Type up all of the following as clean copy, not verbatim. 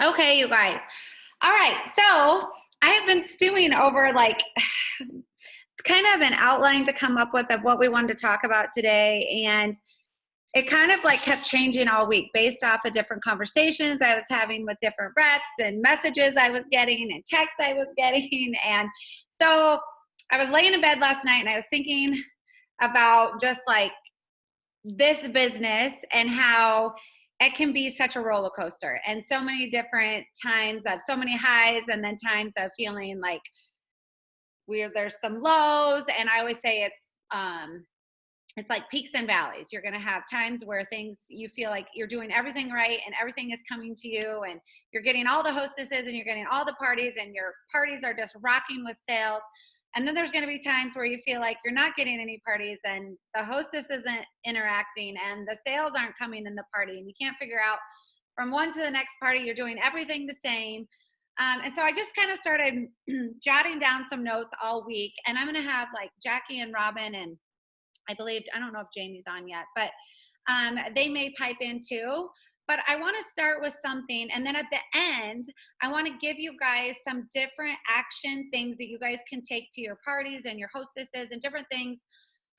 Okay, you guys. All right. So I have been stewing over like kind of an outline to come up with of what we wanted to talk about today. And it kind of like kept changing all week based off of different conversations I was having with different reps and messages I was getting and texts I was getting. And so I was laying in bed last night and I was thinking about just like this business and how it can be such a roller coaster and so many different times of so many highs and then times of feeling like there's some lows. And I always say it's like peaks and valleys. You're going to have times where things you feel like you're doing everything right and everything is coming to you and you're getting all the hostesses and you're getting all the parties and your parties are just rocking with sales. And then there's going to be times where you feel like you're not getting any parties and the hostess isn't interacting and the sales aren't coming in the party and you can't figure out from one to the next party. You're doing everything the same. And so I just kind of started jotting down some notes all week. And I'm going to have like Jackie and Robin and I don't know if Jamie's on yet, but they may pipe in too. But I want to start with something. And then at the end, I want to give you guys some different action things that you guys can take to your parties and your hostesses and different things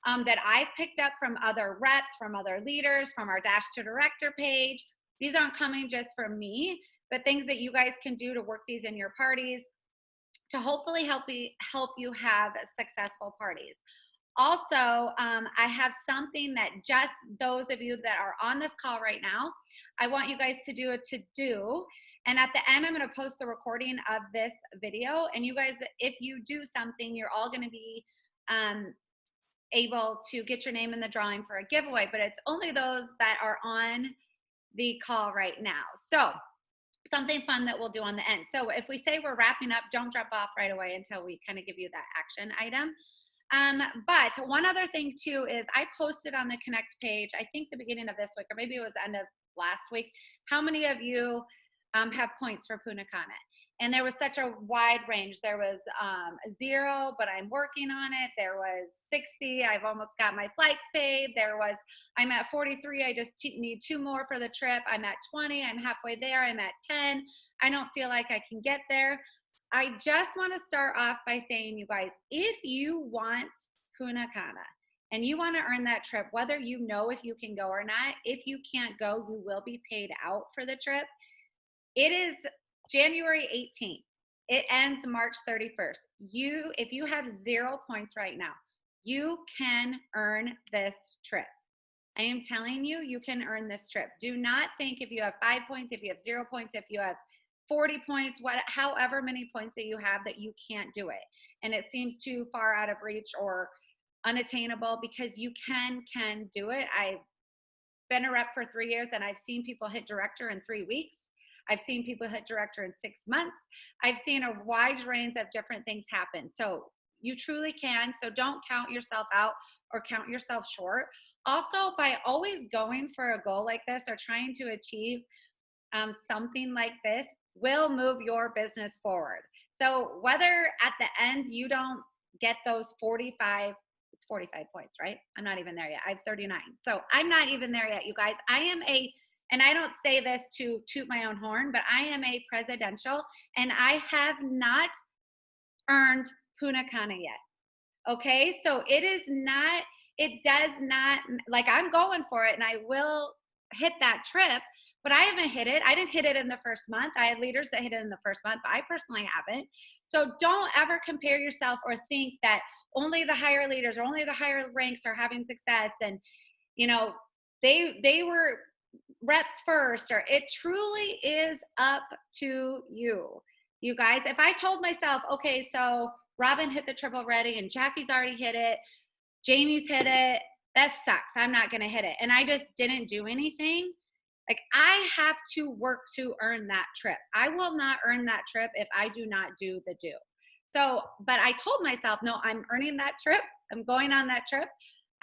that I've picked up from other reps, from other leaders, from our Dash to Director page. These aren't coming just from me, but things that you guys can do to work these in your parties to hopefully help you have successful parties. Also, I have something that just those of you that are on this call right now, I want you guys to do a to-do. And at the end, I'm going to post a recording of this video. And you guys, if you do something, you're all going to be able to get your name in the drawing for a giveaway. But it's only those that are on the call right now. So something fun that we'll do on the end. So if we say we're wrapping up, don't drop off right away until we kind of give you that action item. But one other thing too is I posted on the Connect page, I think the beginning of this week, or maybe it was the end of last week, how many of you have points for Punta Cana? And there was such a wide range. There was 0, but I'm working on it. There was 60. I've almost got my flights paid. I'm at 43. I just need 2 more for the trip. I'm at 20. I'm halfway there. I'm at 10. I don't feel like I can get there. I just want to start off by saying, you guys, if you want Punta Cana and you want to earn that trip, whether you know if you can go or not, if you can't go, you will be paid out for the trip. It is January 18th. It ends March 31st. If you have 0 points right now, you can earn this trip. I am telling you, you can earn this trip. Do not think if you have 5 points, if you have 0 points, if you have 40 points, however many points that you have, that you can't do it. And it seems too far out of reach or unattainable, because you can do it. I've been a rep for 3 years and I've seen people hit director in 3 weeks. I've seen people hit director in 6 months. I've seen a wide range of different things happen. So you truly can. So don't count yourself out or count yourself short. Also, by always going for a goal like this or trying to achieve something like this, will move your business forward. So whether at the end you don't get those 45, it's 45 points, right? I'm not even there yet. I have 39. So I'm not even there yet, you guys. And I don't say this to toot my own horn, but I am a presidential and I have not earned Punta Cana yet. Okay. So it does not, like, I'm going for it and I will hit that trip, but I haven't hit it. I didn't hit it in the first month. I had leaders that hit it in the first month, but I personally haven't. So don't ever compare yourself or think that only the higher leaders or only the higher ranks are having success. And, you know, they were reps first, or it truly is up to you. You guys, if I told myself, okay, so Robin hit the trip already and Jackie's already hit it, Jamie's hit it, that sucks. I'm not going to hit it. And I just didn't do anything. Like, I have to work to earn that trip. I will not earn that trip if I do not do the do. So, but I told myself, no, I'm earning that trip. I'm going on that trip.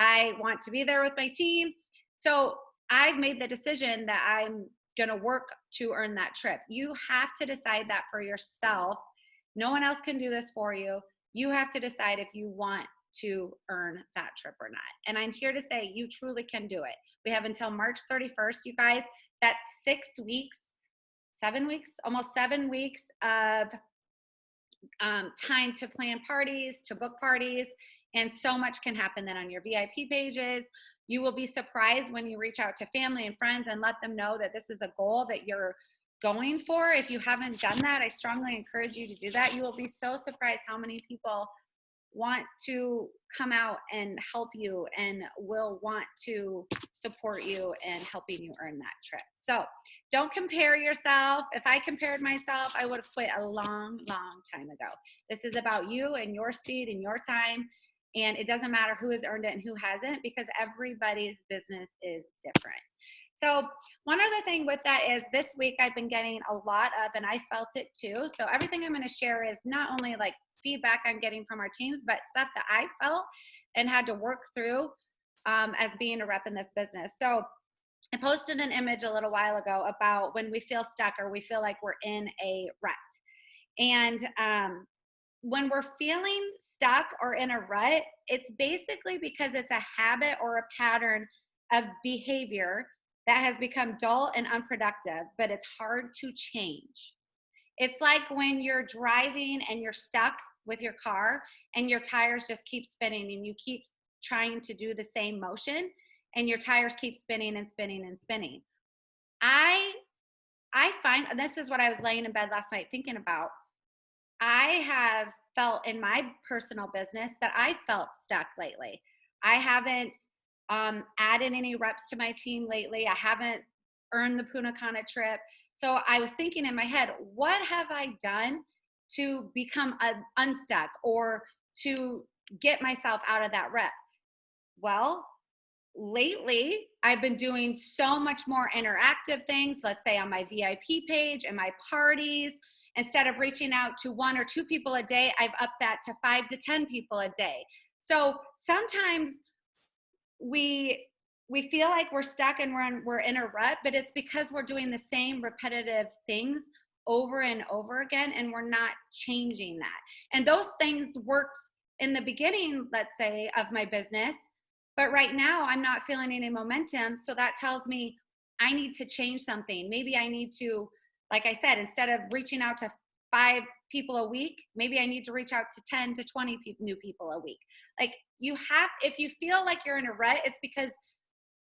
I want to be there with my team. So I've made the decision that I'm going to work to earn that trip. You have to decide that for yourself. No one else can do this for you. You have to decide if you want to earn that trip or not. And I'm here to say you truly can do it. We have until March 31st, you guys. That's 6 weeks, 7 weeks, almost 7 weeks of time to plan parties, to book parties, and so much can happen then on your VIP pages. You will be surprised when you reach out to family and friends and let them know that this is a goal that you're going for. If you haven't done that, I strongly encourage you to do that. You will be so surprised how many people want to come out and help you and will want to support you in helping you earn that trip. So don't compare yourself. If I compared myself, I would have quit a long, long time ago. This is about you and your speed and your time. And it doesn't matter who has earned it and who hasn't, because everybody's business is different. So one other thing with that is this week I've been getting a lot of, and I felt it too. So everything I'm going to share is not only like feedback I'm getting from our teams, but stuff that I felt and had to work through as being a rep in this business. So I posted an image a little while ago about when we feel stuck or we feel like we're in a rut. And when we're feeling stuck or in a rut, it's basically because it's a habit or a pattern of behavior that has become dull and unproductive, but it's hard to change. It's like when you're driving and you're stuck with your car and your tires just keep spinning and you keep trying to do the same motion and your tires keep spinning and spinning and spinning. I find, and this is what I was laying in bed last night thinking about, I have felt in my personal business that I felt stuck lately. I haven't added any reps to my team lately. I haven't earned the Punta Cana trip. So I was thinking in my head, what have I done to become unstuck or to get myself out of that rep? Well, lately I've been doing so much more interactive things, let's say on my VIP page and my parties. Instead of reaching out to 1 or 2 people a day, I've upped that to 5 to 10 people a day. So sometimes we feel like we're stuck and we're in a rut, but it's because we're doing the same repetitive things over and over again, and we're not changing that. And those things worked in the beginning, let's say, of my business, but right now I'm not feeling any momentum. So that tells me I need to change something. Maybe I need to, like I said, instead of reaching out to 5 people a week, maybe I need to reach out to 10 to 20 new people a week. Like if you feel like you're in a rut, it's because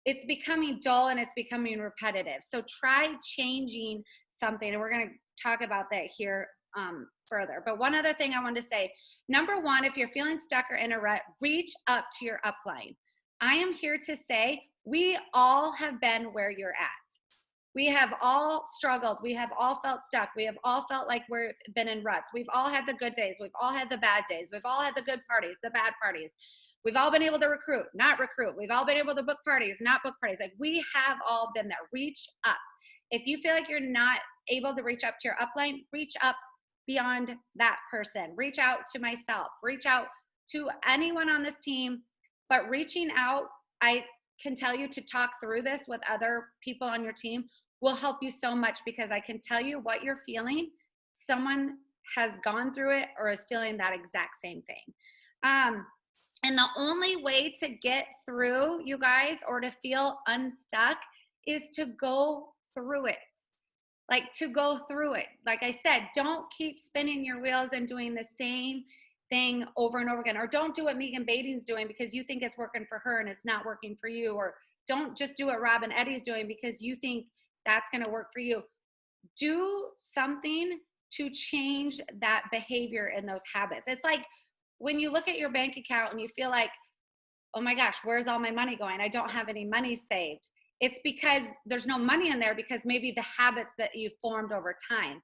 it's becoming dull and it's becoming repetitive. So try changing something. And we're going to talk about that here further. But one other thing I wanted to say, number one, if you're feeling stuck or in a rut, reach up to your upline. I am here to say we all have been where you're at. We have all struggled. We have all felt stuck. We have all felt like we've been in ruts. We've all had the good days. We've all had the bad days. We've all had the good parties, the bad parties. We've all been able to recruit, not recruit. We've all been able to book parties, not book parties. Like we have all been there. Reach up. If you feel like you're not able to reach up to your upline, reach up beyond that person. Reach out to myself. Reach out to anyone on this team. But reaching out, I can tell you to talk through this with other people on your team will help you so much, because I can tell you what you're feeling. Someone has gone through it or is feeling that exact same thing. And the only way to get through, you guys, or to feel unstuck is to go through it. Like to go through it. Like I said, don't keep spinning your wheels and doing the same thing over and over again. Or don't do what Megan Bading's doing because you think it's working for her and it's not working for you. Or don't just do what Rob and Eddie's doing because you think that's going to work for you. Do something to change that behavior and those habits. It's like when you look at your bank account and you feel like, oh my gosh, where's all my money going? I don't have any money saved. It's because there's no money in there because maybe the habits that you formed over time.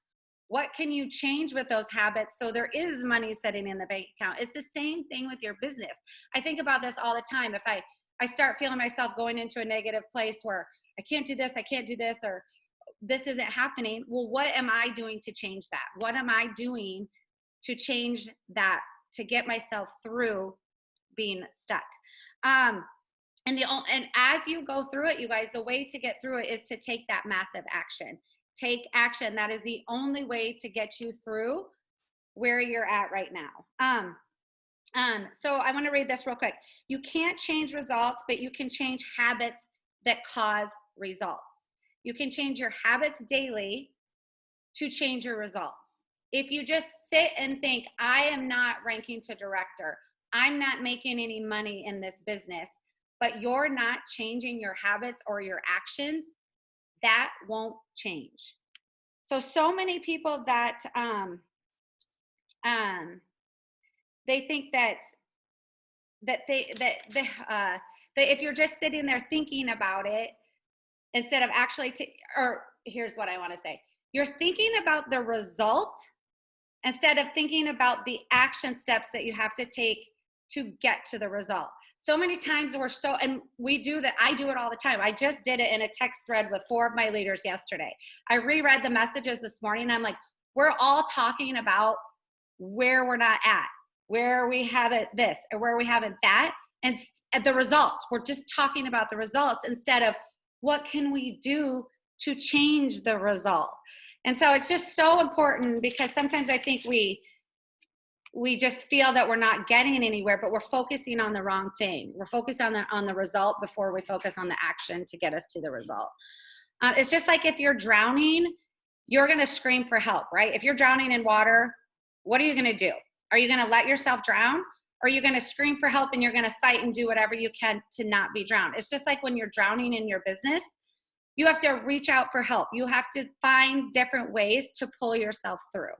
What can you change with those habits so there is money sitting in the bank account? It's the same thing with your business. I think about this all the time. If I start feeling myself going into a negative place where I can't do this, or this isn't happening, well, what am I doing to change that? What am I doing to change that, to get myself through being stuck? And as you go through it, you guys, the way to get through it is to take that massive action. Take action. That is the only way to get you through where you're at right now. So I want to read this real quick. You can't change results, but you can change habits that cause results. You can change your habits daily to change your results. If you just sit and think, I am not ranking to director, I'm not making any money in this business, but you're not changing your habits or your actions, that won't change. So many people that they think that if you're just sitting there thinking about it instead of actually, or here's what I want to say. You're thinking about the result instead of thinking about the action steps that you have to take to get to the result. So many times and we do that. I do it all the time. I just did it in a text thread with 4 of my leaders yesterday. I reread the messages this morning. And I'm like, we're all talking about where we're not at, where we haven't this or where we haven't that, and the results. We're just talking about the results instead of what can we do to change the result. And so it's just so important, because sometimes I think we just feel that we're not getting anywhere, but we're focusing on the wrong thing. We're focused on the result before we focus on the action to get us to the result. It's just like if you're drowning, you're going to scream for help, right? If you're drowning in water, what are you going to do? Are you going to let yourself drown? Or are you going to scream for help and you're going to fight and do whatever you can to not be drowned? It's just like when you're drowning in your business, you have to reach out for help. You have to find different ways to pull yourself through.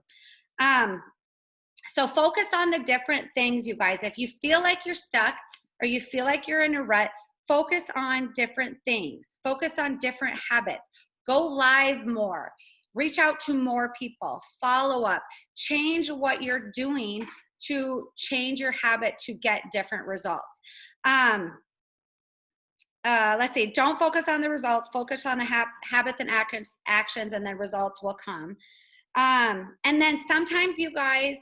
So focus on the different things, you guys. If you feel like you're stuck or you feel like you're in a rut, focus on different things. Focus on different habits. Go live more. Reach out to more people. Follow up. Change what you're doing to change your habit to get different results. Let's see. Don't focus on the results. Focus on the habits and actions, and then results will come. And then sometimes, you guys,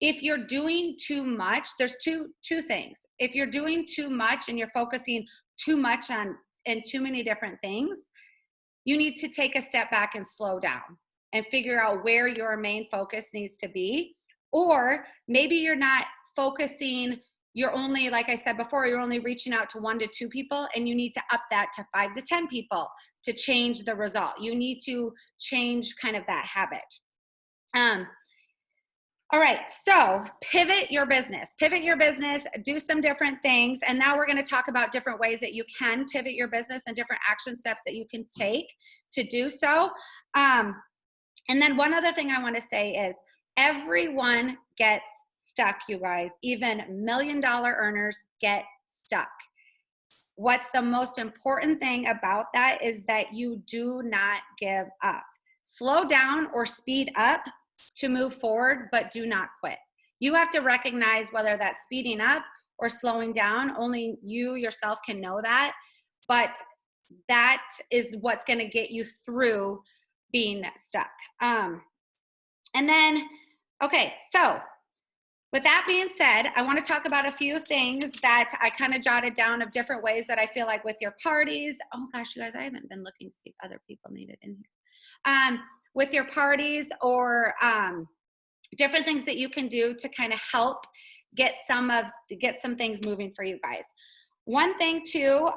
if you're doing too much, there's two things. If you're doing too much and you're focusing too much on too many different things, you need to take a step back and slow down and figure out where your main focus needs to be. Or maybe you're not focusing, you're only, like I said before, you're only reaching out to 1 to 2 people, and you need to up that to 5 to 10 people to change the result. You need to change kind of that habit. All right, so pivot your business, do some different things. And now we're going to talk about different ways that you can pivot your business and different action steps that you can take to do so. And then one other thing I want to say is everyone gets stuck, you guys. Even $1 million earners get stuck. What's the most important thing about that is that you do not give up. Slow down or speed up to move forward, but do not quit. You have to recognize whether that's speeding up or slowing down. Only you yourself can know that, but that is what's going to get you through being stuck. And then, okay, so with that being said, I want to talk about a few things that I kind of jotted down of different ways that I feel like with your parties. Oh gosh, you guys, I haven't been looking to see if other people need it in here. With your parties, or different things that you can do to kind of help get some things moving for you guys. One thing too,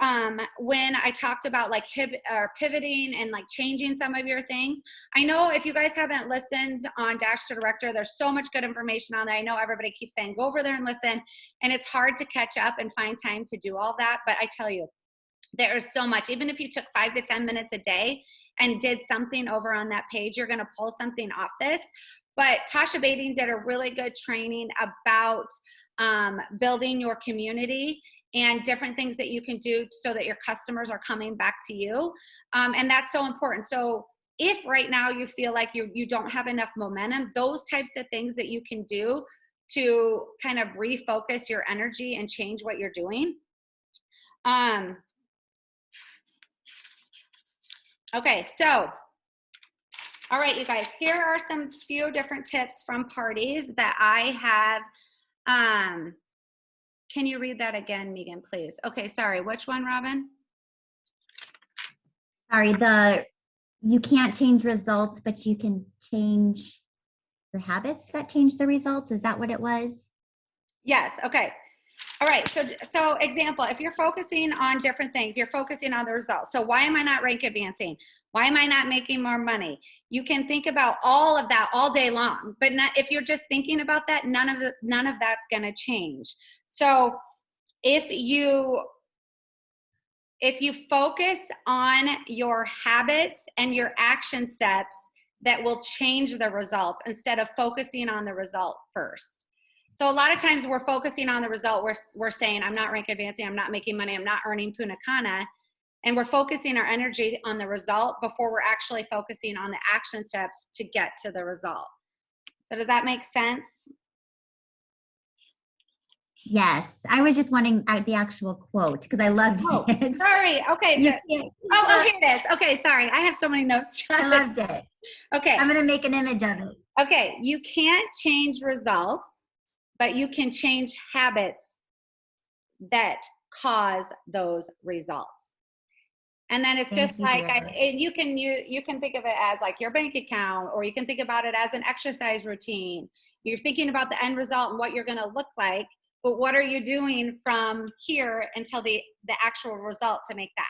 when I talked about like pivoting and like changing some of your things, I know if you guys haven't listened on Dash to Director, there's so much good information on there. I know everybody keeps saying go over there and listen, and it's hard to catch up and find time to do all that. But I tell you, there is so much. Even if you took 5 to 10 minutes a day and did something over on that page, you're going to pull something off this. But Tasha Bading did a really good training about building your community and different things that you can do so that your customers are coming back to you. And that's so important. So if right now you feel like you don't have enough momentum, those types of things that you can do to kind of refocus your energy and change what you're doing. Okay, so, all right, you guys, here are some few different tips from parties that I have. Can you read that again, Megan, please? Okay, sorry, which one, Robin? Sorry, you can't change results, but you can change your habits that change the results. Is that what it was? Yes, okay. All right, so example, if you're focusing on different things, you're focusing on the results. So why am I not rank advancing? Why am I not making more money? You can think about all of that all day long, but not, if you're just thinking about that, none of that's going to change. So if you focus on your habits and your action steps, that will change the results instead of focusing on the result first. So a lot of times we're focusing on the result. We're saying, I'm not rank advancing, I'm not making money, I'm not earning Punta Cana. And we're focusing our energy on the result before we're actually focusing on the action steps to get to the result. So does that make sense? Yes, I was just wanting the actual quote because I loved it. Sorry. Okay. Okay, it is. Okay, sorry. I have so many notes. I loved it. Okay. I'm going to make an image of it. Okay, you can't change results, but you can change habits that cause those results. And then it's just like, you can think of it as like your bank account, or you can think about it as an exercise routine. You're thinking about the end result and what you're going to look like, but what are you doing from here until the actual result to make that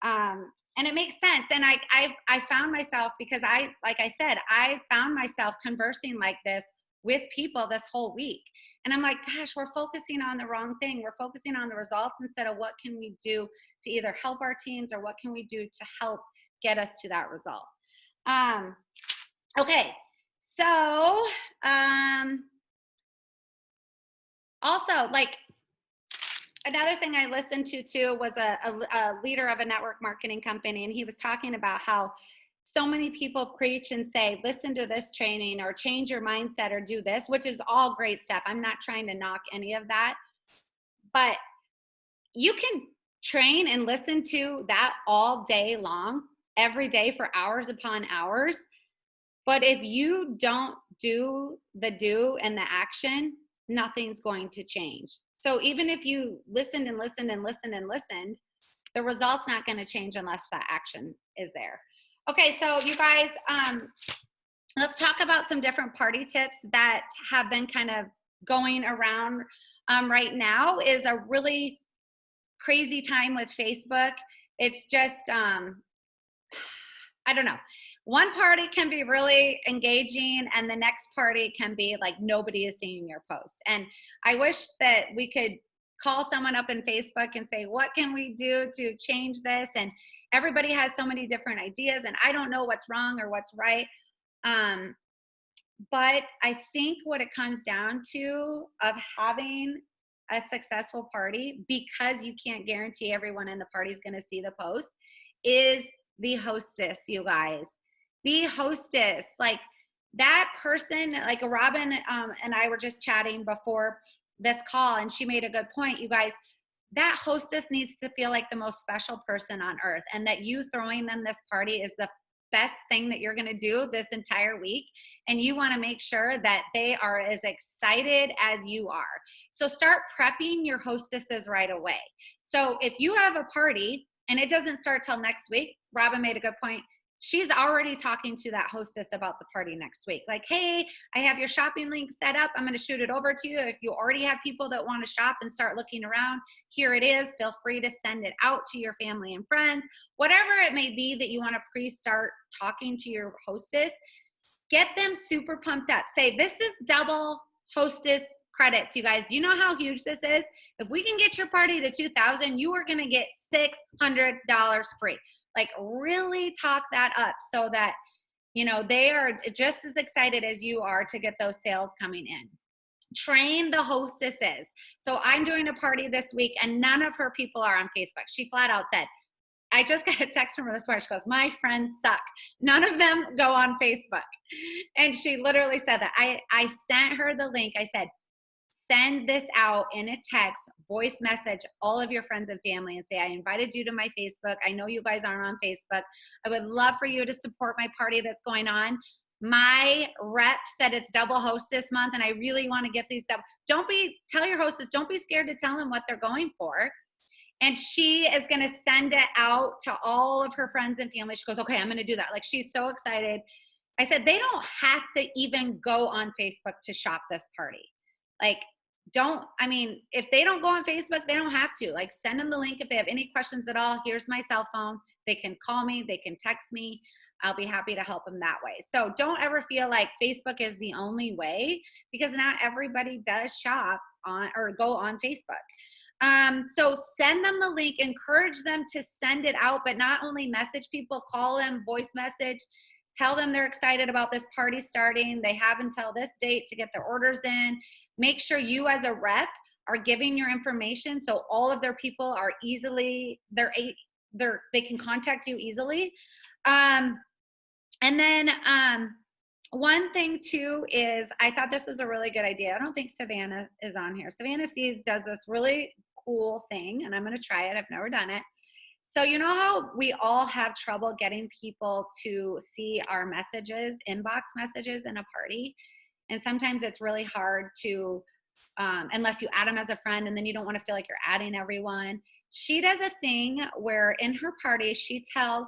happen? And it makes sense. And I found myself, because like I said, I found myself conversing like this with people this whole week. And I'm like, gosh, we're focusing on the wrong thing. We're focusing on the results instead of what can we do to either help our teams or what can we do to help get us to that result. Okay, so also, like, another thing I listened to too was a leader of a network marketing company, and he was talking about how so many people preach and say, listen to this training or change your mindset or do this, which is all great stuff. I'm not trying to knock any of that, but you can train and listen to that all day long, every day for hours upon hours. But if you don't do the do and the action, nothing's going to change. So even if you listened and listened and listened and listened, the result's not going to change unless that action is there. Okay, so you guys, let's talk about some different party tips that have been kind of going around right now. Is a really crazy time with Facebook. It's just, I don't know. One party can be really engaging and the next party can be like nobody is seeing your post. And I wish that we could call someone up in Facebook and say, what can we do to change this? And everybody has so many different ideas and I don't know what's wrong or what's right. But I think what it comes down to of having a successful party, because you can't guarantee everyone in the party is going to see the post, is the hostess, you guys. The hostess, like that person, like Robin and I were just chatting before this call, and she made a good point, you guys. That hostess needs to feel like the most special person on earth, and that you throwing them this party is the best thing that you're going to do this entire week. And you want to make sure that they are as excited as you are. So start prepping your hostesses right away. So if you have a party and it doesn't start till next week, Robin made a good point. She's already talking to that hostess about the party next week. Like, hey, I have your shopping link set up. I'm going to shoot it over to you. If you already have people that want to shop and start looking around, here it is. Feel free to send it out to your family and friends. Whatever it may be that you want to pre-start talking to your hostess, get them super pumped up. Say, this is double hostess credits, you guys. Do you know how huge this is? If we can get your party to 2,000, you are going to get $600 free. Like really talk that up so that, you know, they are just as excited as you are to get those sales coming in. Train the hostesses. So I'm doing a party this week and none of her people are on Facebook. She flat out said, I just got a text from her this morning. She goes, my friends suck. None of them go on Facebook. And she literally said that. I sent her the link. I said, send this out in a text, voice message, all of your friends and family and say, I invited you to my Facebook. I know you guys aren't on Facebook. I would love for you to support my party that's going on. My rep said it's double hostess month and I really want to get these stuff. Tell your hostess, don't be scared to tell them what they're going for. And she is going to send it out to all of her friends and family. She goes, okay, I'm going to do that. Like, she's so excited. I said, they don't have to even go on Facebook to shop this party. Like, I mean, if they don't go on Facebook, they don't have to. Like, send them the link if they have any questions at all. Here's my cell phone. They can call me, they can text me. I'll be happy to help them that way. So don't ever feel like Facebook is the only way, because not everybody does shop on or go on Facebook. So send them the link, encourage them to send it out, but not only message people, call them, voice message, tell them they're excited about this party starting. They have until this date to get their orders in. Make sure you as a rep are giving your information so all of their people are easily, they can contact you easily. And then one thing too is, I thought this was a really good idea. I don't think Savannah is on here. Savannah Sees does this really cool thing, and I'm going to try it. I've never done it. So you know how we all have trouble getting people to see our messages, inbox messages in a party? And sometimes it's really hard to, unless you add them as a friend, and then you don't want to feel like you're adding everyone. She does a thing where in her party, she tells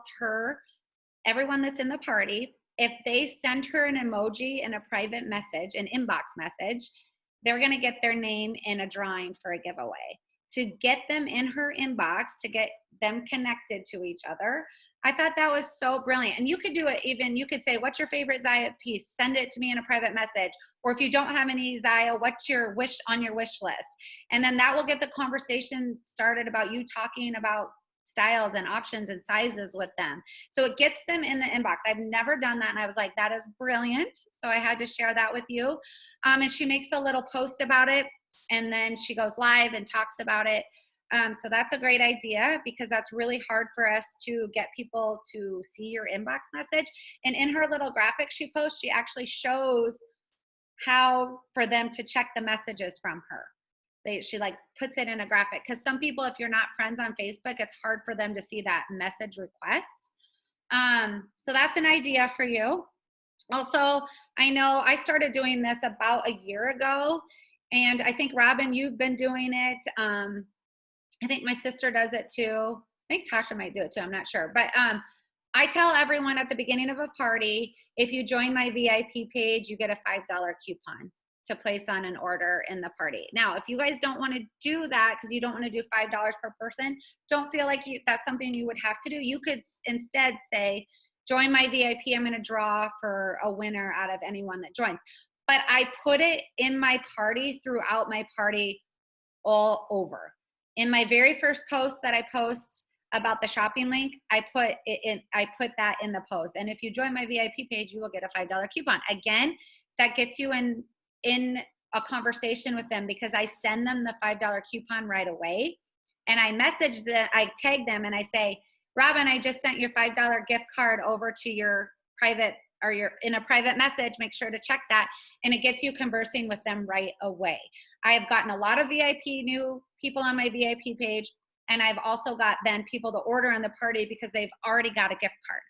everyone that's in the party, if they send her an emoji in a private message, an inbox message, they're going to get their name in a drawing for a giveaway. To get them in her inbox, to get them connected to each other. I thought that was so brilliant. And you could do it even, you could say, what's your favorite Zaya piece? Send it to me in a private message. Or if you don't have any Zaya, what's your wish on your wish list? And then that will get the conversation started about you talking about styles and options and sizes with them. So it gets them in the inbox. I've never done that. And I was like, that is brilliant. So I had to share that with you. And she makes a little post about it. And then she goes live and talks about it. So that's a great idea, because that's really hard for us to get people to see your inbox message. And in her little graphic she posts, she actually shows how for them to check the messages from her. She like puts it in a graphic, because some people, if you're not friends on Facebook, it's hard for them to see that message request. So that's an idea for you. Also, I know I started doing this about a year ago, and I think, Robin, you've been doing it. I think my sister does it too. I think Tasha might do it too. I'm not sure. But I tell everyone at the beginning of a party, if you join my VIP page, you get a $5 coupon to place on an order in the party. Now, if you guys don't want to do that because you don't want to do $5 per person, don't feel like that's something you would have to do. You could instead say, join my VIP. I'm going to draw for a winner out of anyone that joins. But I put it in my party, throughout my party, all over. In my very first post that I post about the shopping link, I put that in the post. And if you join my VIP page, you will get a $5 coupon. Again, that gets you in a conversation with them, because I send them the $5 coupon right away. And I I tag them and I say, Robin, I just sent your $5 gift card over to your private, or in a private message, make sure to check that. And it gets you conversing with them right away. I have gotten a lot of new people on my VIP page. And I've also got then people to order in the party because they've already got a gift card.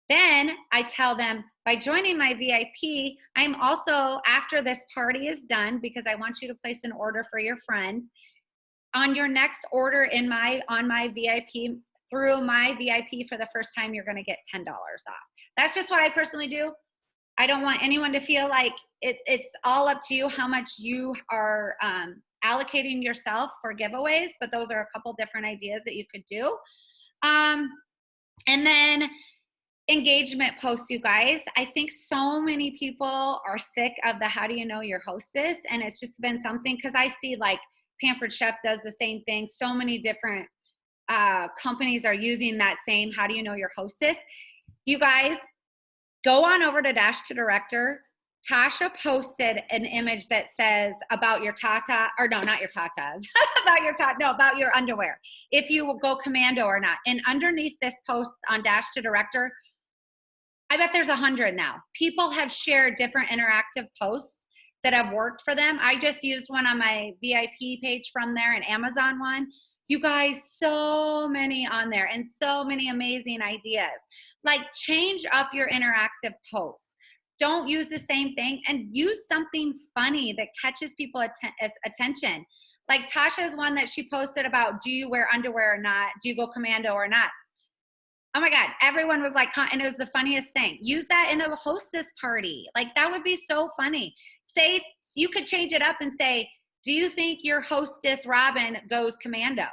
Then I tell them, by joining my VIP, I'm also, after this party is done, because I want you to place an order for your friend, on your next order on my VIP, through my VIP for the first time, you're going to get $10 off. That's just what I personally do. I don't want anyone to feel like it's all up to you how much you are allocating yourself for giveaways, but those are a couple different ideas that you could do. And then engagement posts, you guys. I think so many people are sick of the how do you know your hostess, and it's just been something, because I see like Pampered Chef does the same thing. So many different companies are using that same how do you know your hostess. You guys, go on over to Dash to Director. Tasha posted an image that says about your tata, or no, not your tatas, about your underwear, if you will go commando or not. And underneath this post on Dash to Director, I bet there's 100 now. People have shared different interactive posts that have worked for them. I just used one on my VIP page from there, an Amazon one. You guys, so many on there and so many amazing ideas. Like, change up your interactive posts. Don't use the same thing, and use something funny that catches people's attention. Like Tasha's one that she posted about, do you wear underwear or not? Do you go commando or not? Oh my God, everyone was like, and it was the funniest thing. Use that in a hostess party. Like, that would be so funny. Say, you could change it up and say, Do you think your hostess, Robin, goes commando?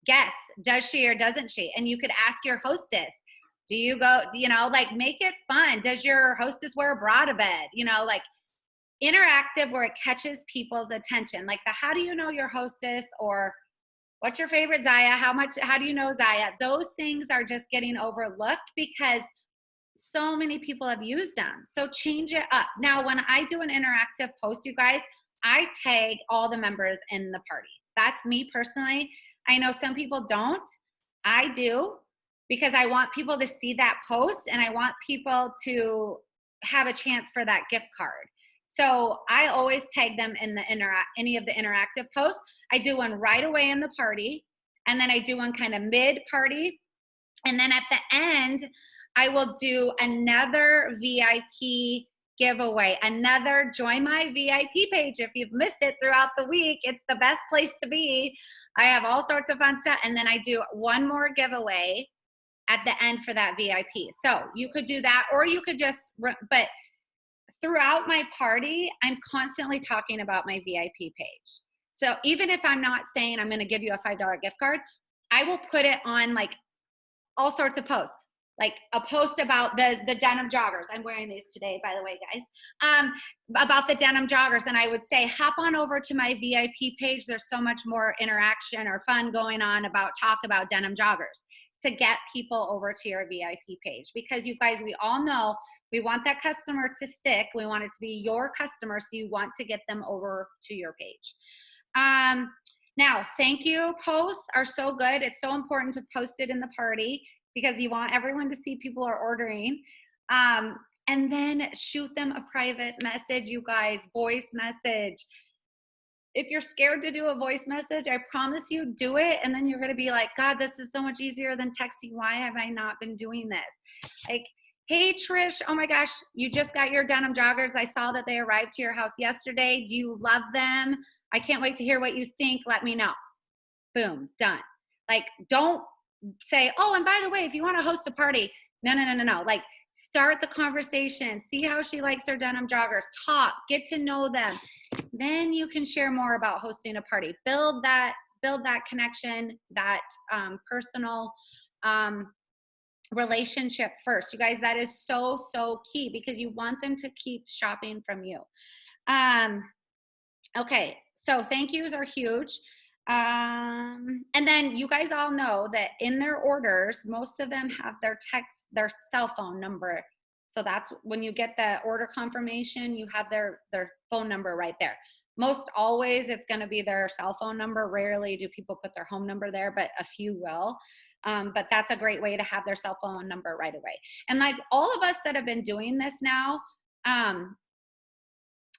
Guess, does she or doesn't she? And you could ask your hostess, do you go, like make it fun. Does your hostess wear a bra to bed? Like interactive where it catches people's attention. Like how do you know your hostess, or what's your favorite Zaya? How do you know Zaya? Those things are just getting overlooked because so many people have used them. So change it up. Now, when I do an interactive post, you guys, I tag all the members in the party. That's me personally. I know some people don't. I do, because I want people to see that post and I want people to have a chance for that gift card. So I always tag them in any of the interactive posts. I do one right away in the party, and then I do one kind of mid-party, and then at the end, I will do another VIP giveaway, another join my VIP page. If you've missed it throughout the week, it's the best place to be. I have all sorts of fun stuff. And then I do one more giveaway at the end for that VIP. So you could do that, or you could just, but throughout my party, I'm constantly talking about my VIP page. So even if I'm not saying I'm going to give you a $5 gift card, I will put it on like all sorts of posts. Like a post about the denim joggers. I'm wearing these today, by the way, guys. About the denim joggers. And I would say, hop on over to my VIP page. There's so much more interaction or fun going on talk about denim joggers, to get people over to your VIP page. Because you guys, we all know we want that customer to stick. We want it to be your customer. So you want to get them over to your page. Now, thank you posts are so good. It's so important to post it in the party, because you want everyone to see people are ordering. And then shoot them a private message, you guys, voice message. If you're scared to do a voice message, I promise you, do it. And then you're going to be like, God, this is so much easier than texting. Why have I not been doing this? Like, hey, Trish, oh my gosh, you just got your denim joggers. I saw that they arrived to your house yesterday. Do you love them? I can't wait to hear what you think. Let me know. Boom, done. Like, don't say, oh, and by the way, if you want to host a party, no. Like, start the conversation, see how she likes her denim joggers, talk, get to know them. Then you can share more about hosting a party. Build that connection, that personal relationship first. You guys, that is so, so key, because you want them to keep shopping from you. Okay, so thank yous are huge. And then you guys all know that in their orders, most of them have their cell phone number. So that's when you get the order confirmation, you have their phone number right there. Most always it's going to be their cell phone number. Rarely do people put their home number there, but a few will. But that's a great way to have their cell phone number right away. And like all of us that have been doing this now,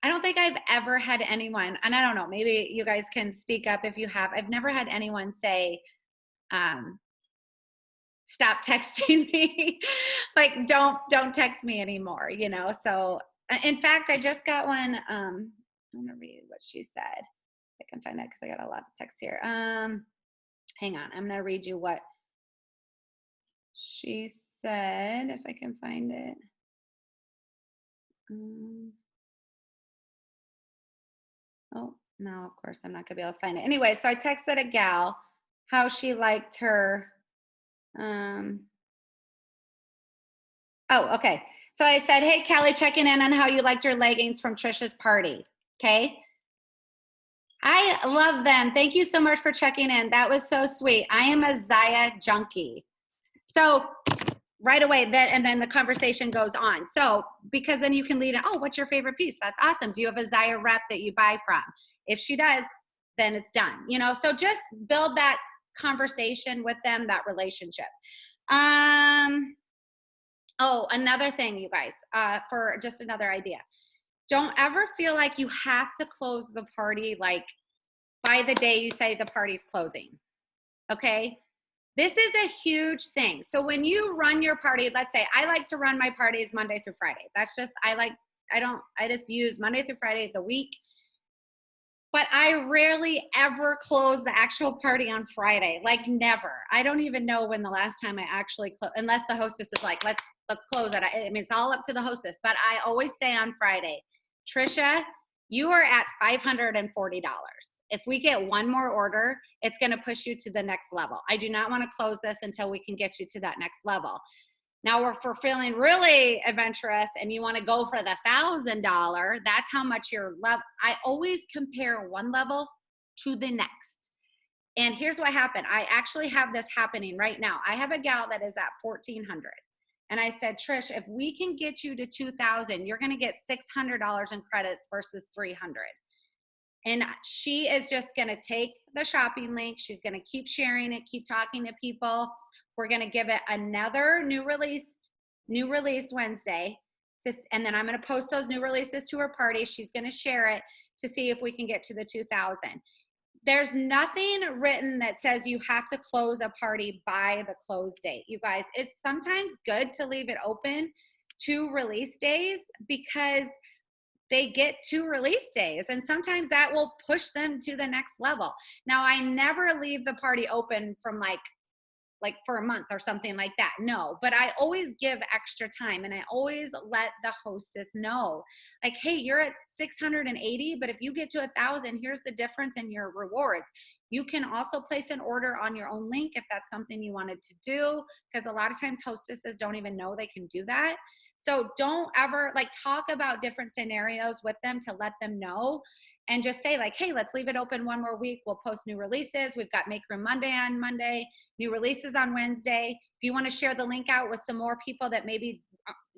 I don't think I've ever had anyone, and I don't know, maybe you guys can speak up if you have. I've never had anyone say, stop texting me. Like, don't text me anymore, So in fact, I just got one. I'm going to read what she said. I can find it because I got a lot of text here. Hang on. I'm going to read you what she said, if I can find it. Oh, no, of course, I'm not going to be able to find it. Anyway, so I texted a gal how she liked her. Oh, okay. So I said, hey, Kelly, checking in on how you liked your leggings from Trisha's party. Okay. I love them. Thank you so much for checking in. That was so sweet. I am a Zaya junkie. So right away, and then the conversation goes on. So because then you can lead in, oh, what's your favorite piece? That's awesome. Do you have a Zaya rep that you buy from? If she does, then it's done. So just build that conversation with them, that relationship. Oh, another thing, you guys, for just another idea. Don't ever feel like you have to close the party like by the day you say the party's closing. Okay? This is a huge thing. So when you run your party, let's say I like to run my parties Monday through Friday. That's just, I just use Monday through Friday of the week. But I rarely ever close the actual party on Friday, like never. I don't even know when the last time I actually closed, unless the hostess is like, let's close it. I mean, it's all up to the hostess, but I always say on Friday, Trisha, you are at $540. If we get one more order, it's going to push you to the next level. I do not want to close this until we can get you to that next level. Now, if we're feeling really adventurous and you want to go for the $1,000, that's how much your level. I always compare one level to the next. And here's what happened. I actually have this happening right now. I have a gal that is at 1,400. And I said, Trish, if we can get you to 2,000, you're going to get $600 in credits versus 300. And she is just going to take the shopping link. She's going to keep sharing it, keep talking to people. We're going to give it another new release Wednesday. And then I'm going to post those new releases to her party. She's going to share it to see if we can get to the 2,000. There's nothing written that says you have to close a party by the close date. You guys, it's sometimes good to leave it open 2 release days because they get 2 release days, and sometimes that will push them to the next level. Now, I never leave the party open from like for a month or something like that. No, but I always give extra time, and I always let the hostess know, like, hey, you're at 680, but if you get to 1,000, here's the difference in your rewards. You can also place an order on your own link if that's something you wanted to do, because a lot of times hostesses don't even know they can do that. So don't ever talk about different scenarios with them to let them know, and just say like, hey, let's leave it open one more week. We'll post new releases. We've got Make Room Monday on Monday, new releases on Wednesday. If you want to share the link out with some more people that maybe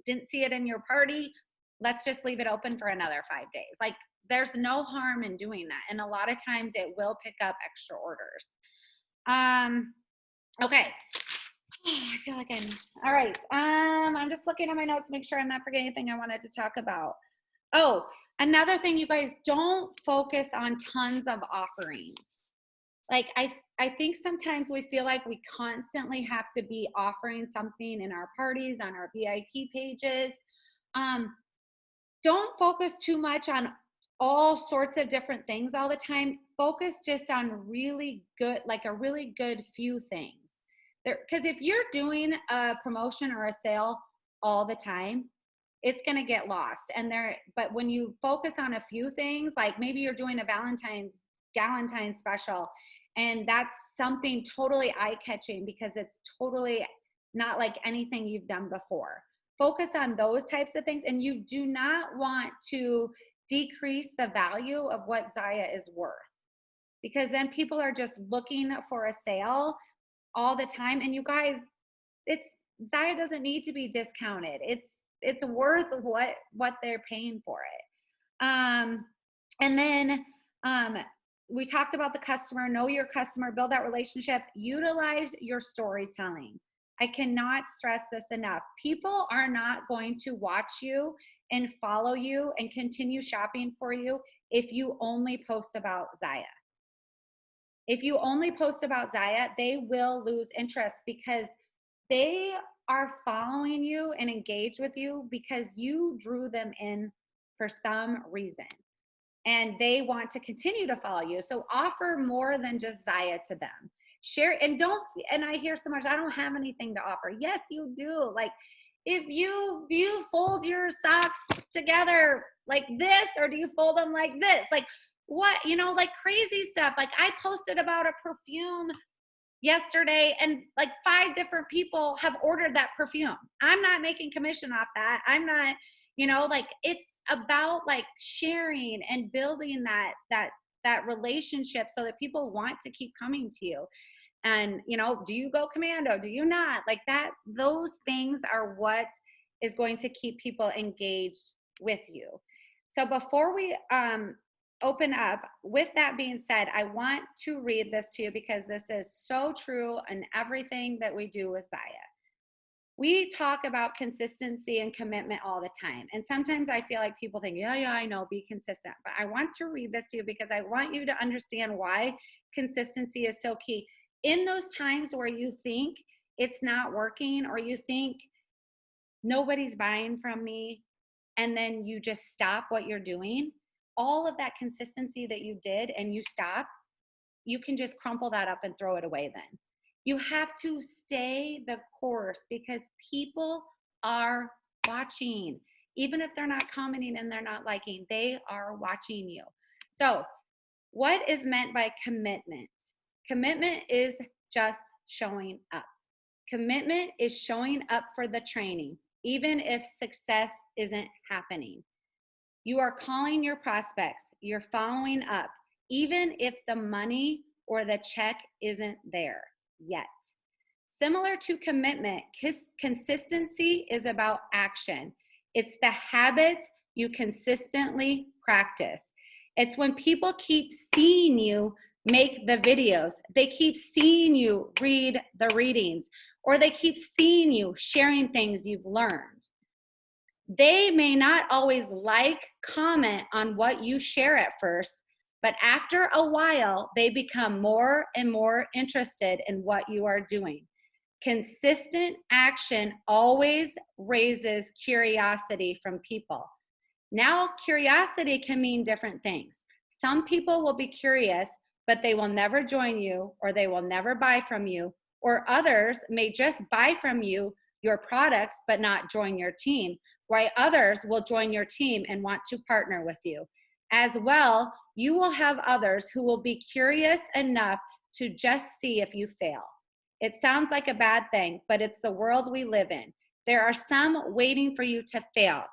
didn't see it in your party, let's just leave it open for another 5 days. There's no harm in doing that. And a lot of times it will pick up extra orders. Okay. I feel like all right. I'm just looking at my notes to make sure I'm not forgetting anything I wanted to talk about. Oh, another thing, you guys, don't focus on tons of offerings. I think sometimes we feel like we constantly have to be offering something in our parties, on our VIP pages. Don't focus too much on all sorts of different things all the time. Focus just on really good, a really good few things. Because if you're doing a promotion or a sale all the time, it's going to get lost. But when you focus on a few things, like maybe you're doing a Valentine's special, and that's something totally eye-catching because it's totally not like anything you've done before. Focus on those types of things, and you do not want to decrease the value of what Zaya is worth, because then people are just looking for a sale all the time. And you guys, Zaya doesn't need to be discounted. It's worth what they're paying for it. And then we talked about the customer. Know your customer, build that relationship, utilize your storytelling. I cannot stress this enough. People are not going to watch you and follow you and continue shopping for you if you only post about Zaya. If you only post about Zaya, they will lose interest because they are following you and engaged with you because you drew them in for some reason. And they want to continue to follow you. So offer more than just Zaya to them. Share, and I hear so much, I don't have anything to offer. Yes, you do. If do you fold your socks together like this, or do you fold them like this? What, crazy stuff. I posted about a perfume yesterday, and 5 different people have ordered that perfume. I'm not making commission off that. I'm not, it's about sharing and building that relationship so that people want to keep coming to you. And, do you go commando? Do you not? Those things are what is going to keep people engaged with you. So before we open up, with that being said, I want to read this to you because this is so true in everything that we do with Zaya. We talk about consistency and commitment all the time. And sometimes I feel like people think, yeah, I know, be consistent. But I want to read this to you because I want you to understand why consistency is so key. In those times where you think it's not working, or you think nobody's buying from me, and then you just stop what you're doing, all of that consistency that you did and you stop, you can just crumple that up and throw it away then. You have to stay the course because people are watching. even if they're not commenting and they're not liking, they are watching you. So what is meant by commitment? Commitment is just showing up. Commitment is showing up for the training, even if success isn't happening. You are calling your prospects, you're following up, even if the money or the check isn't there yet. Similar to commitment, consistency is about action. It's the habits you consistently practice. It's when people keep seeing you make the videos, they keep seeing you read the readings, or they keep seeing you sharing things you've learned. They may not always comment on what you share at first, but after a while, they become more and more interested in what you are doing. Consistent action always raises curiosity from people. Now, curiosity can mean different things. Some people will be curious, but they will never join you, or they will never buy from you, or others may just buy from you your products, but not join your team, while others will join your team and want to partner with you. As well, you will have others who will be curious enough to just see if you fail. It sounds like a bad thing, but it's the world we live in. There are some waiting for you to fail.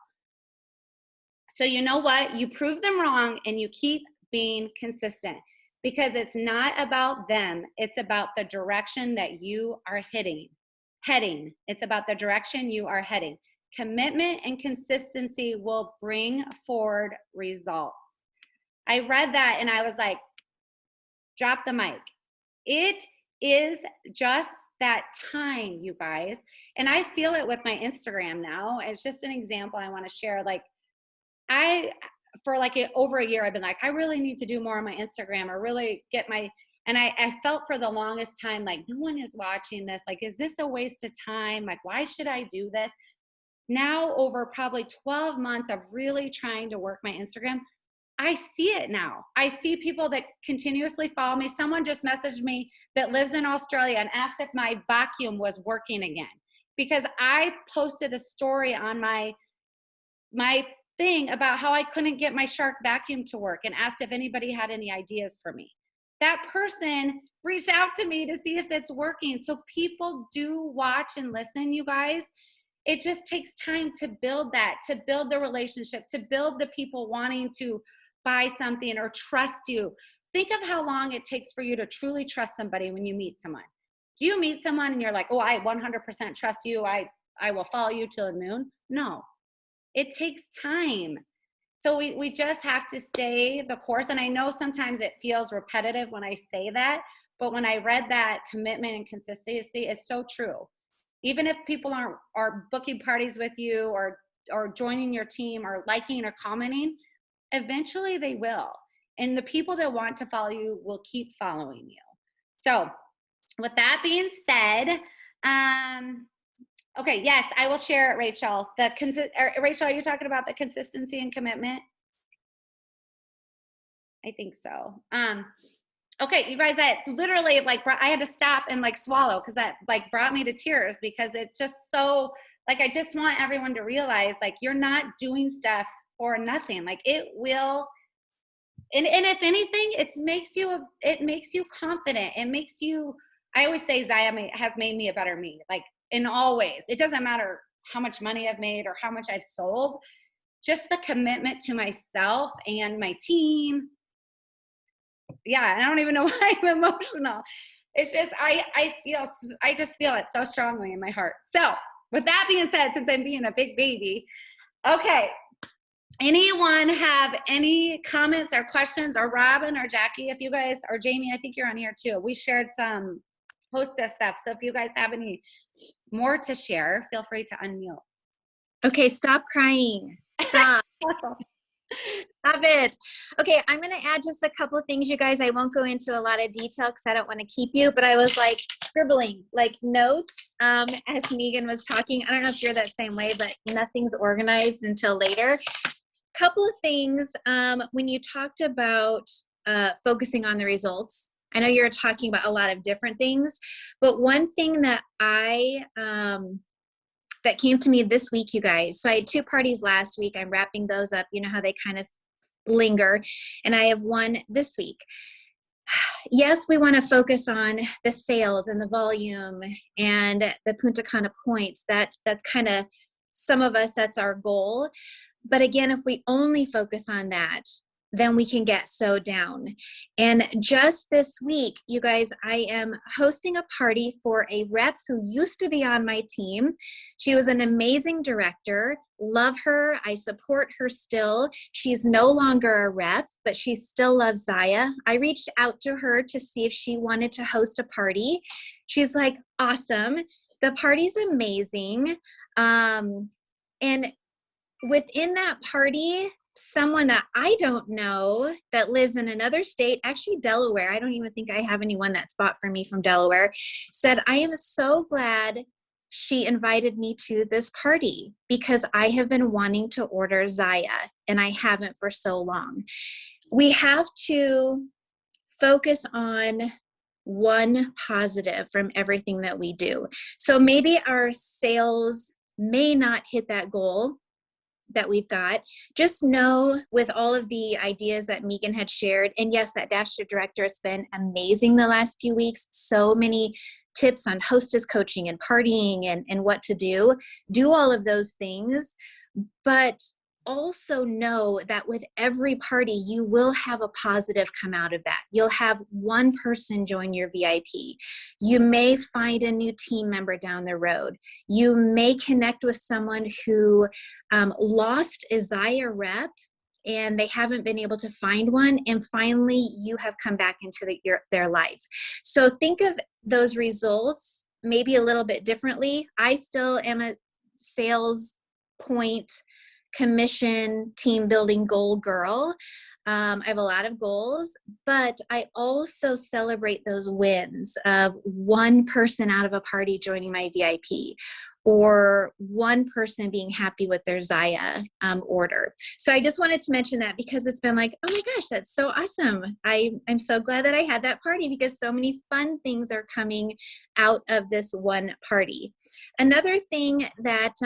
So you know what? You prove them wrong and you keep being consistent, because it's not about them. It's about the direction that you are heading. It's about the direction you are heading. Commitment and consistency will bring forward results. I read that and I was like, drop the mic. It is just that time, you guys. And I feel it with my Instagram now. It's just an example I want to share. Like, for like over a year, I've been like, I really need to do more on my Instagram, or really get my, and I felt for the longest time, like, no one is watching this. Like, is this a waste of time? Like, why should I do this? Now, over probably 12 months of really trying to work my Instagram, I see it now. I see people that continuously follow me. Someone just messaged me that lives in Australia and asked if my vacuum was working again, because I posted a story on my thing about how I couldn't get my Shark vacuum to work, and asked if anybody had any ideas for me. That person reached out to me to see if it's working. So people do watch and listen, you guys. It just takes time to build that, to build the relationship, to build the people wanting to buy something or trust you. Think of how long it takes for you to truly trust somebody when you meet someone. Do you meet someone and you're like, oh, I 100% trust you, I will follow you to the moon? No, it takes time. So we just have to stay the course. And I know sometimes it feels repetitive when I say that, but when I read that commitment and consistency, it's so true. Even if people are booking parties with you, or joining your team, or liking or commenting, eventually they will. And the people that want to follow you will keep following you. So with that being said, okay, yes, I will share it, Rachel. Rachel, are you talking about the consistency and commitment? I think so. Okay, you guys, that literally, like, I had to stop and like swallow, because that like brought me to tears, because it's just so, like, I just want everyone to realize, like, you're not doing stuff for nothing. Like, it will, and if anything, it makes you confident. It makes you, I always say Zaya has made me a better me, like, in all ways. It doesn't matter how much money I've made or how much I've sold, just the commitment to myself and my team. Yeah, I don't even know why I'm emotional. It's just, I just feel it so strongly in my heart. So with that being said, since I'm being a big baby, okay, anyone have any comments or questions, or Robin or Jackie, if you guys, or Jamie, I think you're on here too. We shared some hostess stuff. So if you guys have any more to share, feel free to unmute. Okay, stop crying. Stop. Stop it. Okay, I'm going to add just a couple of things, you guys. I won't go into a lot of detail because I don't want to keep you, but I was like scribbling like notes as Megan was talking. I don't know if you're that same way, but nothing's organized until later. Couple of things when you talked about focusing on the results. I know you're talking about a lot of different things, but one thing that I that came to me this week, you guys. So I had 2 parties last week. I'm wrapping those up. You know how they kind of linger. And I have one this week. Yes, we want to focus on the sales and the volume and the Punta Cana points. That's kind of, some of us, that's our goal. But again, if we only focus on that, then we can get so down. And just this week, you guys, I am hosting a party for a rep who used to be on my team. She was an amazing director. Love her. I support her still. She's no longer a rep, but she still loves Zaya. I reached out to her to see if she wanted to host a party. She's like, awesome. The party's amazing. And within that party, someone that I don't know that lives in another state, actually Delaware, I don't even think I have anyone that's bought for me from Delaware, said, I am so glad she invited me to this party because I have been wanting to order Zaya and I haven't for so long. We have to focus on one positive from everything that we do. So maybe our sales may not hit that goal that we've got. Just know with all of the ideas that Megan had shared, and yes, that Dash to Director has been amazing the last few weeks. So many tips on hostess coaching and partying and what to do. Do all of those things, but also know that with every party, you will have a positive come out of that. You'll have one person join your VIP. You may find a new team member down the road. You may connect with someone who lost a Zaya rep and they haven't been able to find one, and finally you have come back into their life. So think of those results maybe a little bit differently. I still am a sales point commission team building goal girl. I have a lot of goals, but I also celebrate those wins of one person out of a party joining my VIP, or one person being happy with their Zaya order. So I just wanted to mention that because it's been like, oh my gosh, that's so awesome. I'm so glad that I had that party because so many fun things are coming out of this one party. Another thing that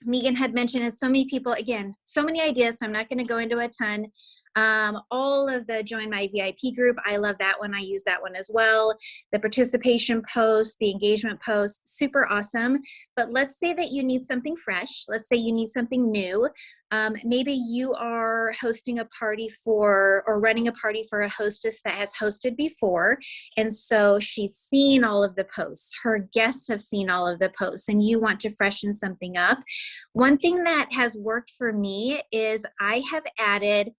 Megan had mentioned, and so many people, again, so many ideas, so I'm not going to go into a ton. All of the Join My VIP group, I love that one. I use that one as well. The participation post, the engagement post, super awesome. But let's say that you need something fresh. Let's say you need something new. Maybe you are hosting a party for, or running a party for a hostess that has hosted before. And so she's seen all of the posts. Her guests have seen all of the posts, and you want to freshen something up. One thing that has worked for me is I have added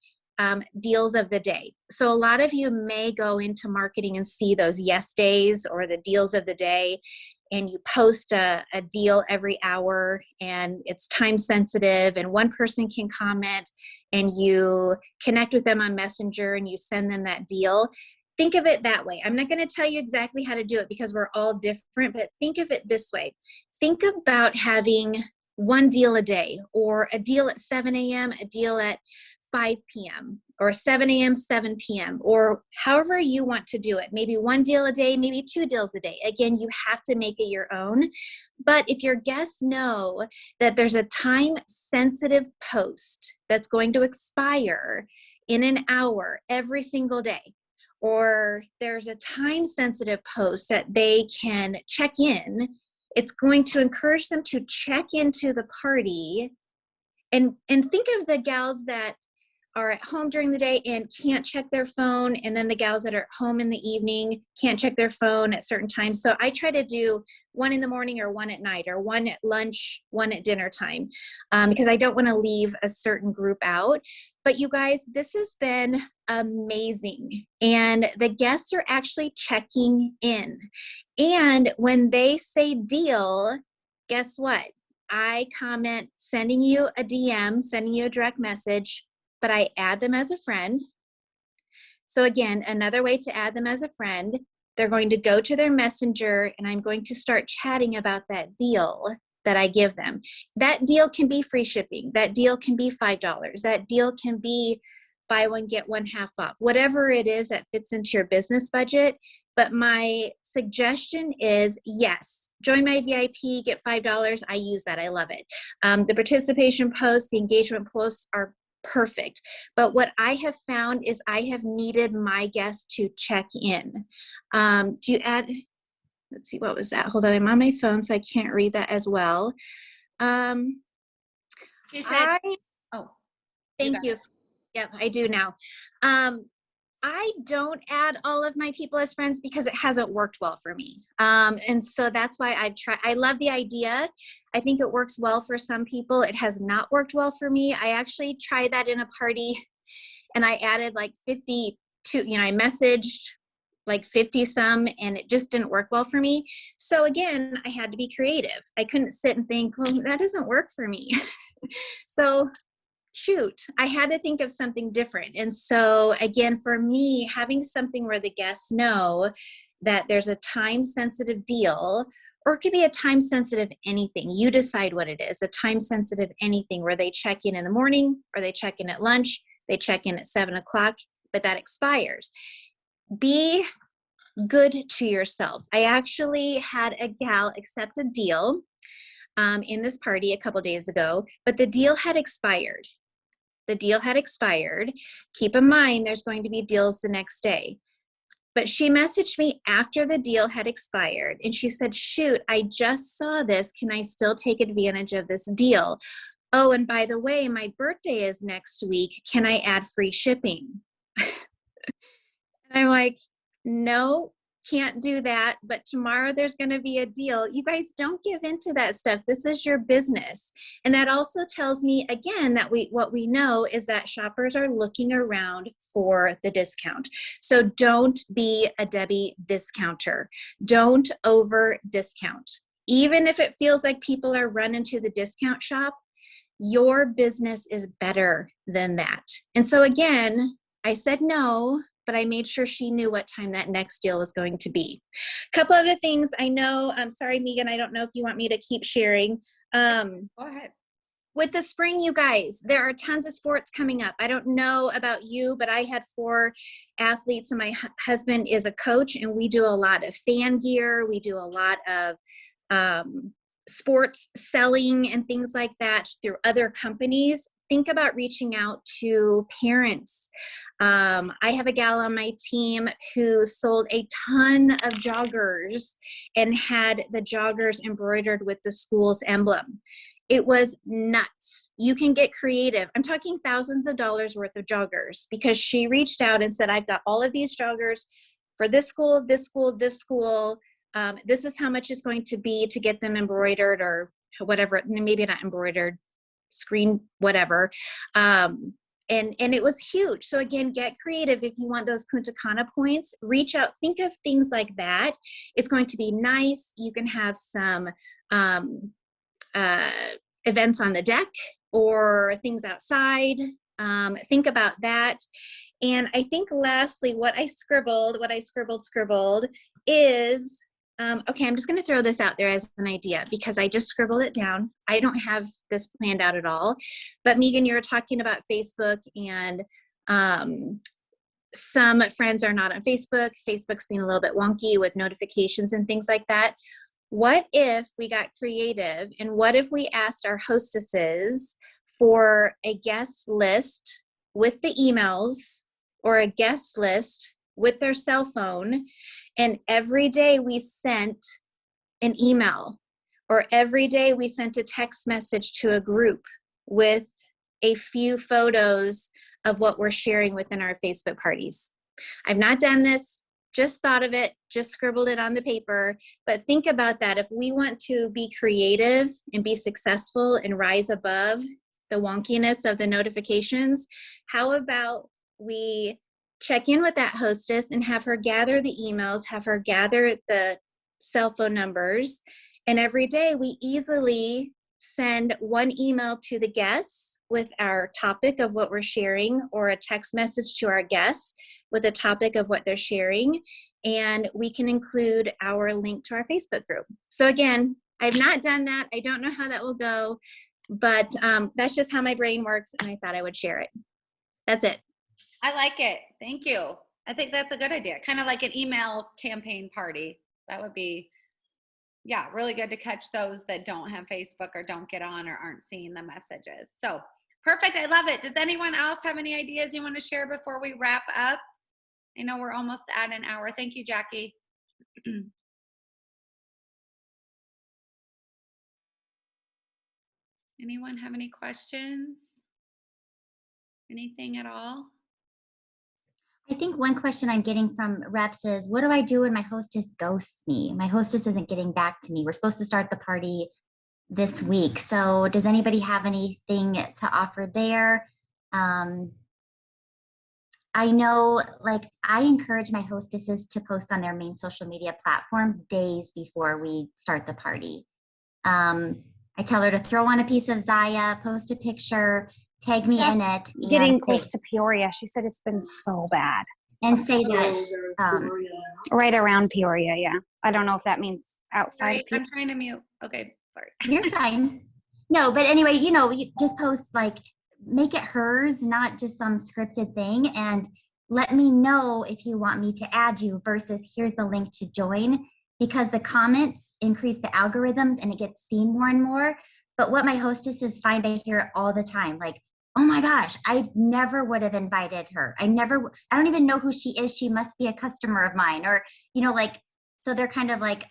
deals of the day. So a lot of you may go into marketing and see those yes days or the deals of the day, and you post a deal every hour, and it's time sensitive, and one person can comment, and you connect with them on Messenger and you send them that deal. Think of it that way. I'm not going to tell you exactly how to do it because we're all different, but think of it this way. Think about having one deal a day, or a deal at 7 a.m., a deal at 5 p.m., or 7 a.m., 7 p.m., or however you want to do it. Maybe one deal a day, maybe 2 deals a day. Again, you have to make it your own. But if your guests know that there's a time-sensitive post that's going to expire in an hour every single day, or there's a time-sensitive post that they can check in, it's going to encourage them to check into the party. And think of the gals that are at home during the day and can't check their phone, and then the gals that are at home in the evening can't check their phone at certain times. So I try to do one in the morning, or one at night, or one at lunch, one at dinner time, because I don't want to leave a certain group out. But you guys, this has been amazing. And the guests are actually checking in. And when they say deal, guess what? I comment sending you a DM, sending you a direct message, but I add them as a friend. So again, another way to add them as a friend, they're going to go to their messenger, and I'm going to start chatting about that deal that I give them. That deal can be free shipping. That deal can be $5. That deal can be buy one, get one half off, whatever it is that fits into your business budget. But my suggestion is, yes, join my VIP, get $5. I use that. I love it. The participation posts, the engagement posts are perfect. But what I have found is I have needed my guests to check in. Do you add, let's see, what was that? Hold on, I'm on my phone, so I can't read that as well. She said, oh, Thank got you. it. Yep, I do now. I don't add all of my people as friends because it hasn't worked well for me. And so that's why I've tried. I love the idea. I think it works well for some people. It has not worked well for me. I actually tried that in a party and I added like 52, I messaged like 50 some and it just didn't work well for me. So again, I had to be creative. I couldn't sit and think, well, that doesn't work for me. So shoot, I had to think of something different. And so again, for me, having something where the guests know that there's a time sensitive deal, or it could be a time sensitive anything. You decide what it is, a time sensitive anything where they check in the morning or they check in at lunch, they check in at 7 o'clock, but that expires. Be good to yourself. I actually had a gal accept a deal in this party a couple days ago, but the deal had expired. The deal had expired. Keep in mind, there's going to be deals the next day. But she messaged me after the deal had expired and she said, shoot, I just saw this. Can I still take advantage of this deal? Oh, and by the way, my birthday is next week. Can I add free shipping? And I'm like, no, can't do that. But tomorrow there's going to be a deal. You guys don't give into that stuff. This is your business. And that also tells me again that what we know is that shoppers are looking around for the discount. So don't be a Debbie discounter. Don't over discount. Even if it feels like people are running to the discount shop, your business is better than that. And so again, I said no, but I made sure she knew what time that next deal was going to be. A couple other things I know, I'm sorry, Megan, I don't know if you want me to keep sharing. Go ahead. With the spring, you guys, there are tons of sports coming up. I don't know about you, but I had 4 athletes and my husband is a coach and we do a lot of fan gear. We do a lot of sports selling and things like that through other companies. Think about reaching out to parents. I have a gal on my team who sold a ton of joggers and had the joggers embroidered with the school's emblem. It was nuts. You can get creative. I'm talking thousands of dollars worth of joggers because she reached out and said, I've got all of these joggers for this school, this school, this school. This is how much it's going to be to get them embroidered or whatever, maybe not embroidered, screen, whatever. And it was huge. So again, get creative. If you want those Punta Cana points, reach out, think of things like that. It's going to be nice. You can have some events on the deck or things outside. Think about that. And I think lastly, what I scribbled is, okay, I'm just going to throw this out there as an idea because I just scribbled it down. I don't have this planned out at all. But Megan, you were talking about Facebook and some friends are not on Facebook. Facebook's being a little bit wonky with notifications and things like that. What if we got creative and what if we asked our hostesses for a guest list with the emails or a guest list with their cell phone, and every day we sent an email or every day we sent a text message to a group with a few photos of what we're sharing within our Facebook parties. I've not done this, just thought of it, just scribbled it on the paper, but think about that. If we want to be creative and be successful and rise above the wonkiness of the notifications, how about we check in with that hostess and have her gather the emails, have her gather the cell phone numbers, and every day we easily send one email to the guests with our topic of what we're sharing or a text message to our guests with a topic of what they're sharing, and we can include our link to our Facebook group. So again, I've not done that. I don't know how that will go, but that's just how my brain works, and I thought I would share it. That's it. I like it. Thank you. I think that's a good idea. Kind of like an email campaign party. That would be Yeah, really good to catch those that don't have Facebook or don't get on or aren't seeing the messages. So perfect. I love it. Does anyone else have any ideas you want to share before we wrap up? I know we're almost at an hour. Thank you, Jackie. Anyone have any questions? Anything at all? I think one question I'm getting from reps is, what do I do when my hostess ghosts me? My hostess isn't getting back to me. We're supposed to start the party this week. So does anybody have anything to offer there? I know, like, I encourage my hostesses to post on their main social media platforms days before we start the party. I tell her to throw on a piece of Zaya, post a picture, tag me Just in it, getting and close to Peoria. She said it's been so bad. and say that Right around Peoria, yeah. I don't know if that means outside Sorry, of Peoria. I'm trying to mute. Okay, sorry. you're fine. No, but anyway, you just post, like, make it hers, not just some scripted thing, and let me know if you want me to add you versus here's the link to join, because the comments increase the algorithms and it gets seen more and more. But what my hostesses find, I hear it all the time, like, oh my gosh, I never would have invited her. I don't even know who she is. She must be a customer of mine, or, like, so they're kind of like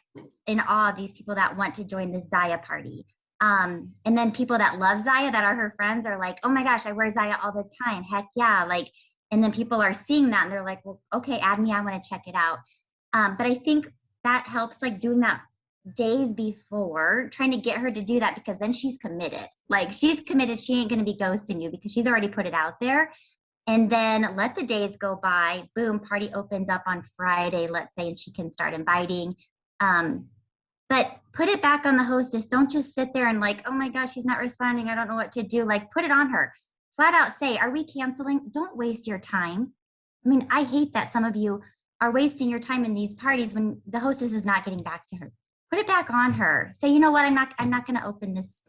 in awe of these people that want to join the Zaya party. And then people that love Zaya, that are her friends, are like, oh my gosh, I wear Zaya all the time. Heck yeah. Like, and then people are seeing that and they're like, well, okay, add me. I want to check it out. But I think that helps, like, doing that days before, trying to get her to do that, because then she's committed. Like, she's committed. She ain't going to be ghosting you because she's already put it out there. And then let the days go by. Boom, party opens up on Friday, let's say, and she can start inviting. But put it back on the hostess. Don't just sit there and like, oh my gosh, she's not responding. I don't know what to do. Like, put it on her. Flat out say, are we canceling? Don't waste your time. I mean, I hate that some of you are wasting your time in these parties when the hostess is not getting back to her. Put it back on her. Say, you know what? I'm not going to open this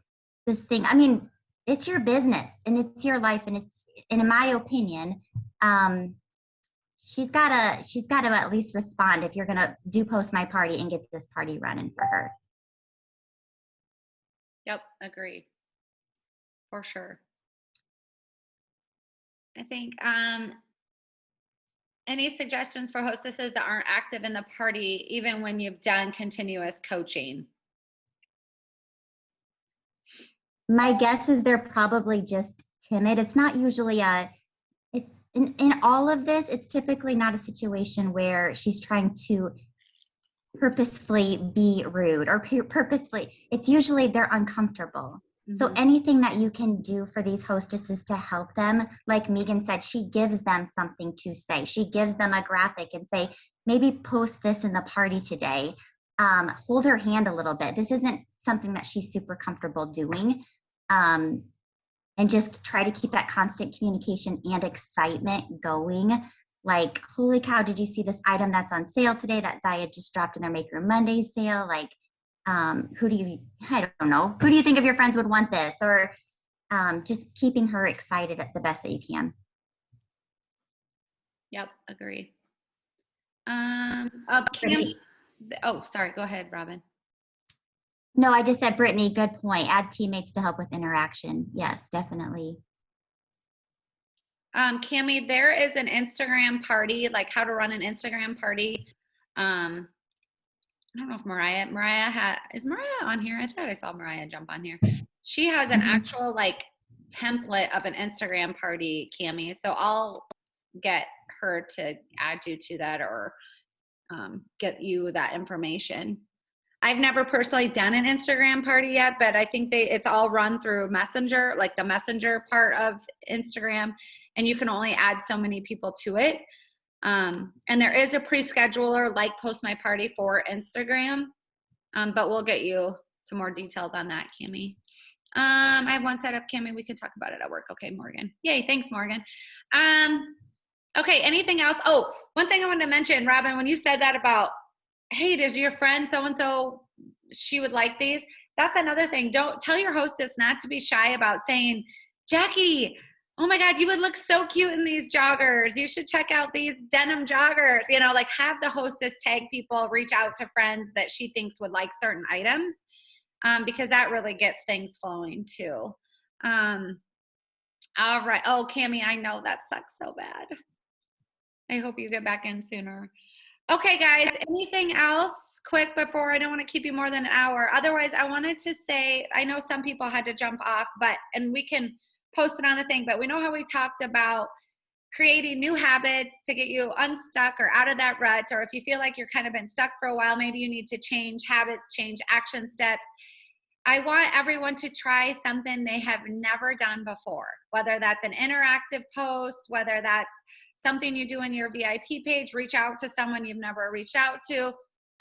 thing. I mean, it's your business and it's your life, and in my opinion, she's gotta at least respond if you're gonna do post my party and get this party running for her. Yep, agreed. For sure. I think any suggestions for hostesses that aren't active in the party, even when you've done continuous coaching? My guess is they're probably just timid. It's not usually it's in all of this, it's typically not a situation where she's trying to purposefully be rude or purposefully. It's usually they're uncomfortable. So anything that you can do for these hostesses to help them, like Megan said, she gives them something to say. She gives them a graphic and say, maybe post this in the party today. Hold her hand a little bit. This isn't something that she's super comfortable doing. And just try to keep that constant communication and excitement going. Like, holy cow, did you see this item that's on sale today that Zaya just dropped in their Make Room Monday sale? Like, I don't know, who do you think of your friends would want this? Or just keeping her excited at the best that you can. Yep, agreed. Oh, sorry, go ahead, Robin. No, I just said, Brittany, good point. Add teammates to help with interaction. Yes, definitely. Cami, there is an Instagram party, like how to run an Instagram party. I don't know if is Mariah on here? I thought I saw Mariah jump on here. She has an actual like template of an Instagram party, Cami. So I'll get her to add you to that, or get you that information. I've never personally done an Instagram party yet, but I think it's all run through Messenger, like the Messenger part of Instagram, and you can only add so many people to it. And there is a pre-scheduler like Post My Party for Instagram, but we'll get you some more details on that, Cami. I have one set up, Cami. We can talk about it at work. Okay, Morgan. Yay, thanks, Morgan. Okay, anything else? Oh, one thing I wanted to mention, Robin, when you said that about, hey, does your friend so-and-so, she would like these? That's another thing. Don't tell your hostess not to be shy about saying, Jackie, oh my God, you would look so cute in these joggers. You should check out these denim joggers. You know, like have the hostess tag people, reach out to friends that she thinks would like certain items, because that really gets things flowing too. All right. Oh, Cammie, I know that sucks so bad. I hope you get back in sooner. Okay, guys, anything else quick before? I don't want to keep you more than an hour. Otherwise, I wanted to say, I know some people had to jump off, and we can post it on the thing, but we know how we talked about creating new habits to get you unstuck or out of that rut, or if you feel like you're kind of been stuck for a while, maybe you need to change habits, change action steps. I want everyone to try something they have never done before, whether that's an interactive post, whether that's something you do in your VIP page, reach out to someone you've never reached out to,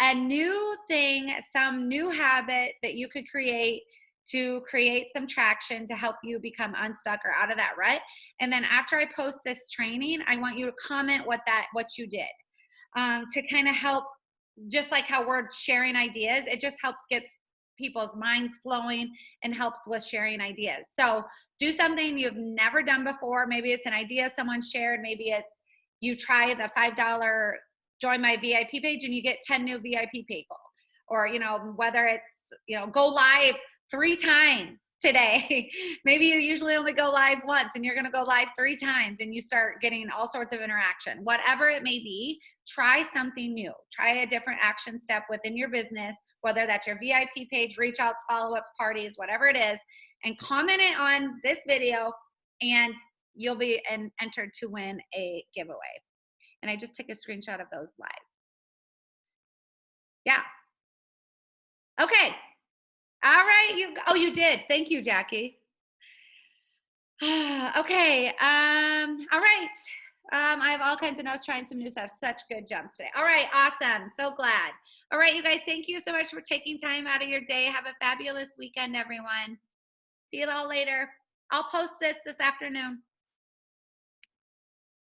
a new thing, some new habit that you could create to create some traction to help you become unstuck or out of that rut. And then after I post this training, I want you to comment what you did, to kind of help, just like how we're sharing ideas, it just helps get people's minds flowing and helps with sharing ideas. So do something you've never done before. Maybe it's an idea someone shared. Maybe it's you try the $5 join my VIP page and you get 10 new VIP people. Or, you know, whether it's, you know, go live 3 times today. Maybe you usually only go live once and you're going to go live 3 times and you start getting all sorts of interaction. Whatever it may be, try something new. Try a different action step within your business, whether that's your VIP page, reach outs, follow-ups, parties, whatever it is, and comment it on this video and you'll be entered to win a giveaway. And I just took a screenshot of those live. Yeah. Okay. All right. You did. Thank you, Jackie. Okay. All right. I have all kinds of notes, trying some new stuff. Such good jumps today. All right. Awesome. So glad. All right, you guys, thank you so much for taking time out of your day. Have a fabulous weekend, everyone. See you all later. I'll post this afternoon.